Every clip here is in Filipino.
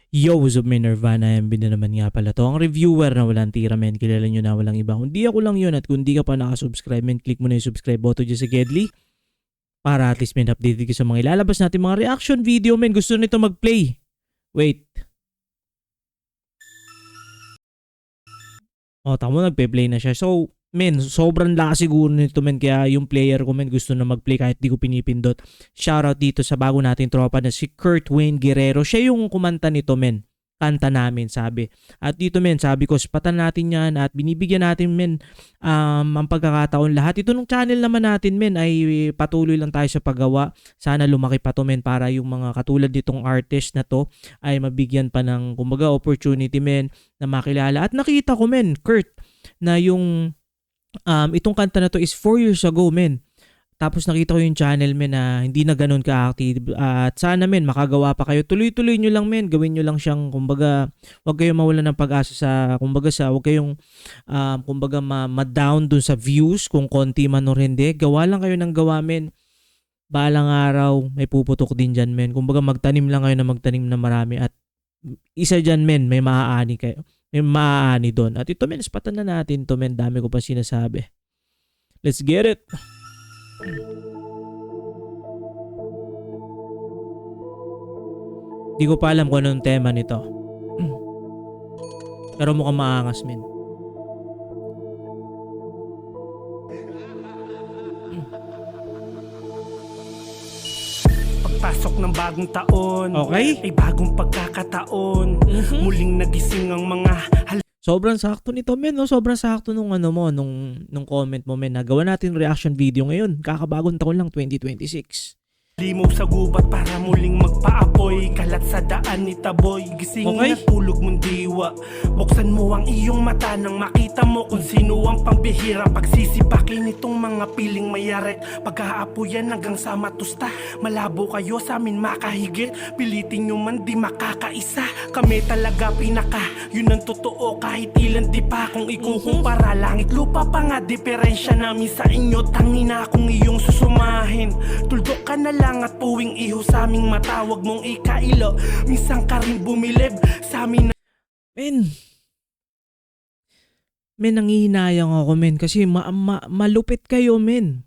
Yo, what's up, men? Nirvana, MB na naman nga pala to. Ang reviewer na walang tira, men. Kilala nyo na walang iba. Kundi ako lang yun. At kung di ka pa nakasubscribe, men, click mo na yung subscribe button dyan sa Gedli. Para at least, men, updated ka sa mga ilalabas natin mga reaction video, men. Gusto nito mag-play. Wait. O, tamo, nagpe-play na siya. So, men, sobrang lakas siguro nito, men. Kaya yung player ko, men, gusto na mag-play kahit di ko pinipindot. Shoutout dito sa bago nating tropa na si Kurt Wayne Guerrero. Siya yung kumanta nito, men. Kanta namin, sabi. At dito, men, sabi ko, spatan natin yan at binibigyan natin, men, ang pagkakataon lahat. Ito nung channel naman natin, men, ay patuloy lang tayo sa paggawa. Sana lumaki pa to, men, para yung mga katulad nitong artist na to ay mabigyan pa ng, kumbaga, opportunity, men, na makilala. At nakita ko, men, Kurt, na yung itong kanta na to is 4 years ago, men. Tapos nakita ko yung channel, men, na hindi na ganun ka-active. At sana, men, makagawa pa kayo. Tuloy-tuloy nyo lang, men. Gawin nyo lang siyang, kumbaga, huwag kayong mawalan ng pag-asa sa, kumbaga, huwag kayong, kumbaga, ma-down dun sa views kung konti man o hindi. Gawa lang kayo ng gawa, men. Balang araw, may puputok din dyan, men. Kumbaga, magtanim lang kayo na magtanim na marami. At isa dyan, men, may maaani kayo. May maaani doon. At ito, men, spatan na natin to, men. Dami ko pa sinasabi. Let's get it! Di ko pa alam kung anong tema nito. Pero mukhang maangas, men. Pagpasok ng bagong taon, Okay. ay bagong pagkakataon. Muling nagising ang mga Sobrang sakto nito, men, no? Sobrang sakto nung ano mo, nung comment mo, men. Nagawa natin reaction video ngayon. Kakabagong taon lang, 2026. limaw sa gubat para muling magpaapoy. Kalat sa daan ni Taboy, gisingin Okay. at tulog mong diwa. Buksan mo ang iyong mata nang makita mo kung sino ang pambihira. Pagsisipakin itong mga piling mayaret, pag-aapuyan hanggang sa matusta. Malabo kayo sa amin makahigit, pilitin nyo man di makakaisa. Kami talaga pinaka, yun ang totoo kahit ilan di pa. Kung ikukumpara langit lupa pa nga, diferensya namin sa inyo. Tangina kung iyong susumahin, tuldok ka na lang at puwing iho sa aming mata. Huwag mong ikailo, minsan ka rin bumilib sa amin. Men, nangihinayang ako, men. Kasi malupit kayo, men.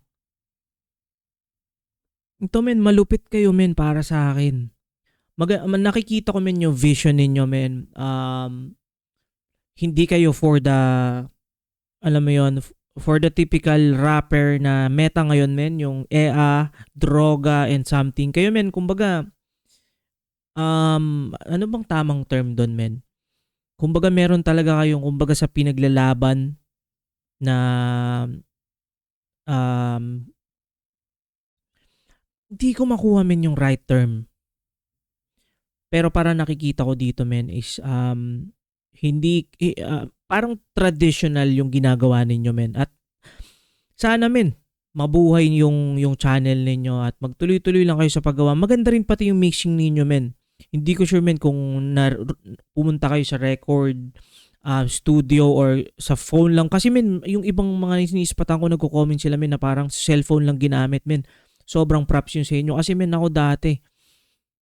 Ito, men, malupit kayo, men, para sa akin. Nakikita ko, men, yung vision ninyo, men. Hindi kayo for the, alam mo yon, for the typical rapper na meta ngayon, men, yung droga and something. Kayo, men, kumbaga, ano bang tamang term doon, men? Kumbaga meron talaga kayong, kumbaga, sa pinaglalaban na hindi ko makuha, men, yung right term. Pero para nakikita ko dito, men, is hindi parang traditional yung ginagawa ninyo, men. At sana, men, mabuhay yung channel ninyo at magtuloy-tuloy lang kayo sa paggawa. Maganda rin pati yung mixing ninyo, men. Hindi ko sure, men, kung pumunta kayo sa record studio or sa phone lang. Kasi, men, yung ibang mga sinispatan ko, nagko-comment sila, men, na parang cellphone lang ginamit, men. Sobrang props yun sa inyo. Kasi, men, ako dati,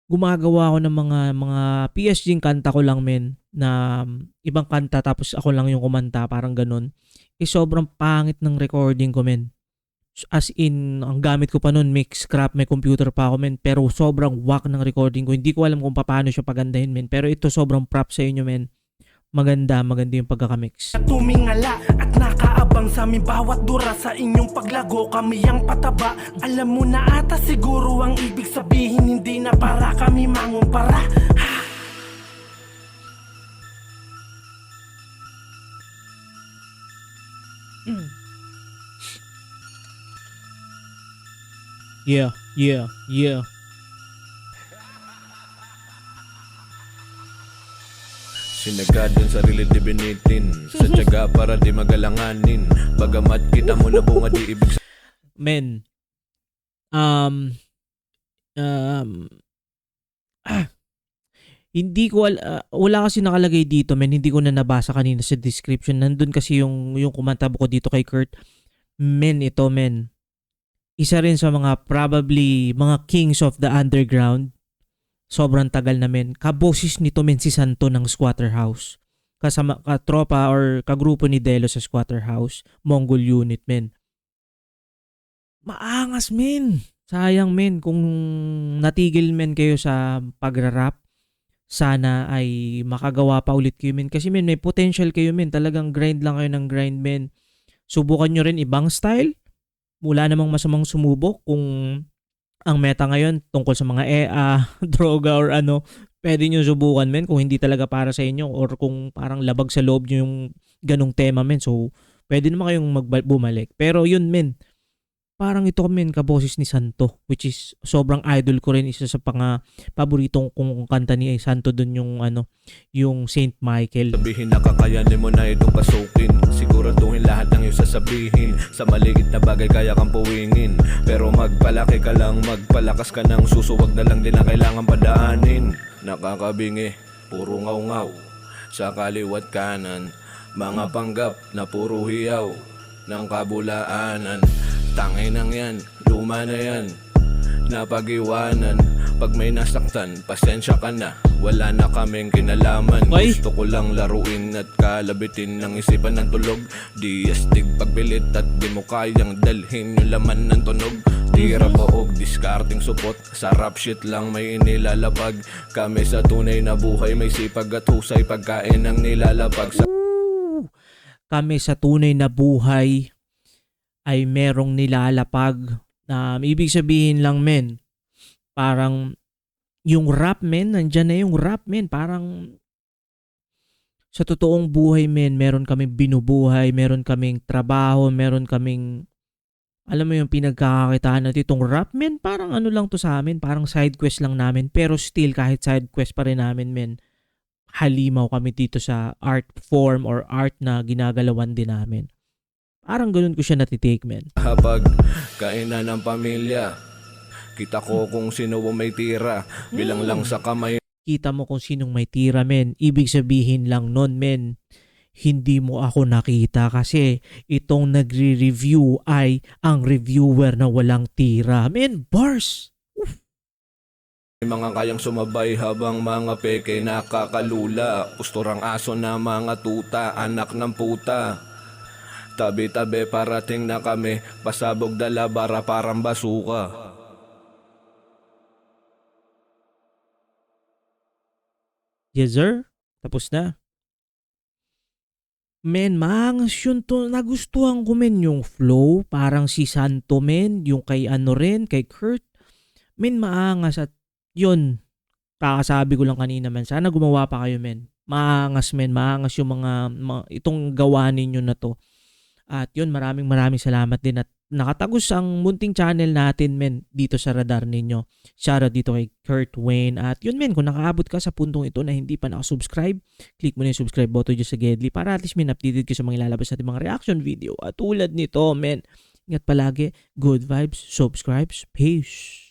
gumagawa ako ng mga PSG kanta ko lang, men, na ibang kanta tapos ako lang yung kumanta, parang ganun. Sobrang pangit ng recording ko, men. As in, ang gamit ko pa nun, mix, scrap, may computer pa ako, men. Pero sobrang whack ng recording ko. Hindi ko alam kung paano siya pagandahin, men. Pero ito, sobrang props sa inyo, men. Maganda yung pagkakamix. Tumingala at nakaabang sa aming bawat dura. Sa inyong paglago kami ang pataba. Alam mo na ata siguro ang ibig sabihin, hindi na para kami mangumpara. Yeah. Sinagad ang sarili di binitin, sa tiyaga para di magalanganin. Bagamat kita mo na bunga di ibig Men, hindi ko wala kasi nakalagay dito, men. Hindi ko na nabasa kanina sa description. Nandun kasi yung kumanta ko dito kay Kurt. Men, ito, men. Isa rin sa mga probably mga kings of the underground. Sobrang tagal na men. Kaboses nito men si Santo ng Squatter House. Kasama katropa or kagrupo ni Delo sa Squatter House. Mongol unit men. Maangas men. Sayang men kung natigil men kayo sa pagra-rap. Sana ay makagawa pa ulit kayo men. Kasi men may potential kayo men. Talagang grind lang kayo ng grind men. Subukan nyo rin ibang style. Wala namang masamang sumubok kung ang meta ngayon tungkol sa mga droga or ano, pwede nyo subukan men kung hindi talaga para sa inyo or kung parang labag sa loob nyo yung ganong tema men. So, pwede naman kayong bumalik. Pero yun men, parang ito men kaboses ni Santo, which is sobrang idol ko rin, isa sa paboritong kong kanta ni Santo dun yung yung Saint Michael. Sabihin na kakayanin mo na itong pasukin, siguraduhin lahat ng iyong sasabihin. Sa maliit na bagay kaya kang puwingin, pero magpalaki ka lang, magpalakas ka ng susuwag na lang din na kailangan padaanin. Nakakabingi, puro ngaw-ngaw sa kaliwat kanan, mga panggap na puro hiyaw ng kabulaanan. Tangay nang yan, luma na yan, napag-iwanan. Pag may nasaktan, pasensya ka na, wala na kaming kinalaman. Ay. Gusto ko lang laruin at kalabitin ng isipan ng tulog. Di astig pagpilit at di mo kayang dalhin yung laman ng tunog. Tira paog, discarding supot, sa rap shit lang may inilalapag. Kami sa tunay na buhay may sipag at husay, pagkain ang nilalapag sa Kami sa tunay na buhay ay merong nilalapag. Ibig sabihin lang men, parang yung rap men, nandyan na yung rap men, parang sa totoong buhay men, meron kaming binubuhay, meron kaming trabaho, meron kaming, alam mo yung pinagkakakitaan natin. Itong rap men, parang ano lang to sa amin, parang side quest lang namin, pero still kahit side quest pa rin namin men, halimaw kami dito sa art form or art na ginagalawan din namin. Parang ganun ko siya natitake, men. habag kainan ng pamilya. Kita ko kung sino may tira, bilang lang sa kamay. Kita mo kung sinong may tira, men. Ibig sabihin lang nun, men, hindi mo ako nakita kasi itong nagre-review ay ang reviewer na walang tira. Men, bars! May mga kayang sumabay habang mga peke nakakalula. Pusturang aso na mga tuta, anak ng puta. Tabi-tabi parating na kami, pasabog dala bara parang basuka. Yes, sir. Tapos na. Men, maangas yun to. Nagustuhan ko, men, yung flow. Parang si Santo, men. Yung kay kay Kurt. Men, maangas. At yun, kakasabi ko lang kanina, men. Sana gumawa pa kayo, men. Maangas, men. Maangas yung mga itong gawa ninyo na to. At yun, maraming salamat din at nakatagos ang munting channel natin men dito sa radar ninyo. Shoutout dito kay Kurt Wayne. At yun men, kung nakaabot ka sa puntong ito na hindi pa nakasubscribe, click mo na yung subscribe button dyan sa Gedli para at least men updated ka sa mga ilalabas natin mga reaction video. At tulad nito men, ingat palagi, good vibes, subscribes, peace.